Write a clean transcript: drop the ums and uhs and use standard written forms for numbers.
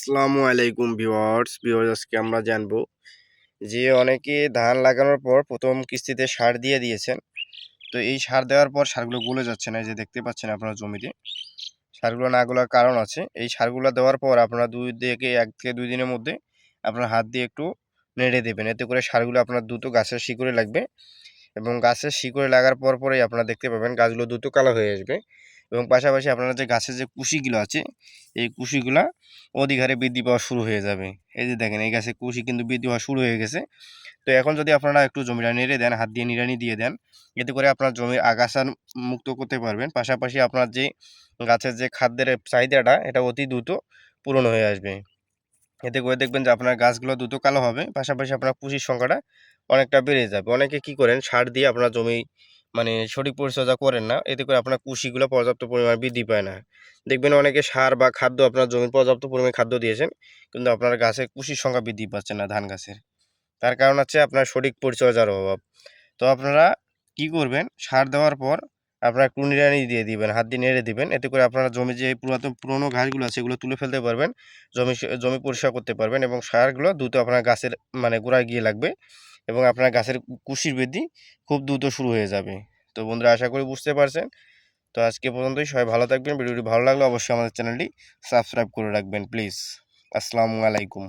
আসসালামু আলাইকুম ভিউয়ার্স আজকে আমরা জানবো যে অনেকে ধান লাগানোর পর প্রথম কিস্তিতে সার দিয়ে দিয়েছেন। তো এই সার দেওয়ার পর সারগুলো গলে যাচ্ছে না, এই যে দেখতে পাচ্ছেন আপনারা জমিতে সারগুলো না গলার কারণ আছে। এই সারগুলো দেওয়ার পর আপনারা 1 থেকে 2 দিনের মধ্যে আপনার হাত দিয়ে একটু নেড়ে দেবেন, এতে করে সারগুলো আপনার দ্রুত গাছের শিকড়ে লাগবে এবং গাছের শিকড়ে লাগার পরেই আপনারা দেখতে পাবেন গাছগুলো দ্রুত কালো হয়ে আসবে এবং পাশাপাশি আপনারা যে গাছের যে কুশিগুলো আছে এই কুশিগুলা অধিক হারে বৃদ্ধি পাওয়া শুরু হয়ে যাবে। এই যে দেখেন এই গাছের কুশি কিন্তু বৃদ্ধি হওয়া শুরু হয়ে গেছে। তো এখন যদি আপনারা একটু জমিটা নেড়ে দেন, হাত দিয়ে নিড়ানি দিয়ে দেন, এতে করে আপনার জমির আগাছা মুক্ত করতে পারবেন। পাশাপাশি আপনার যে গাছের যে খাদ্যের চাহিদাটা এটা অতি দ্রুত পূরণ হয়ে আসবে। এতে করে দেখবেন যে আপনার গাছগুলো দ্রুত কালো হবে, পাশাপাশি আপনার কুশির সংখ্যাটা অনেকটা বেড়ে যাবে। অনেকে কি করেন সার দিয়ে আপনার জমি সঠিক পরিচর্যা করেন না, এতে করে আপনার কুশিগুলো পর্যাপ্ত পরিমাণে বৃদ্ধি পায় না। দেখবেন অনেকে সার বা খাদ্য আপনার জমির পর্যাপ্ত পরিমাণে খাদ্য দিয়েছেন, কিন্তু আপনার গাছের কুশির সংখ্যা বৃদ্ধি পাচ্ছে না ধান গাছের। তার কারণ হচ্ছে আপনার সঠিক পরিচর্যার অভাব। তো আপনারা কি করবেন, সার দেওয়ার পর আপনারা একটু নিড়ানি দিয়ে দিবেন, হাত দিয়ে নেড়ে দিবেন, এতে করে আপনারা জমি যে পুরনো ঘাসগুলো আছে এগুলো তুলে ফেলতে পারবেন, জমি পরিষ্কার করতে পারবেন এবং সারগুলো দ্রুত আপনার গাছের গোড়ায় গিয়ে লাগবে এবং আপনার গাছের কুশির বৃদ্ধি খুব দ্রুত শুরু হয়ে যাবে। তো বন্ধুরা, আশা করি বুঝতে পারছেন। তো আজকে পর্যন্তই, সবাই ভালো থাকবেন। ভিডিওটি ভালো লাগলে অবশ্যই আমাদের চ্যানেলটি সাবস্ক্রাইব করে রাখবেন প্লিজ। আসসালামু আলাইকুম।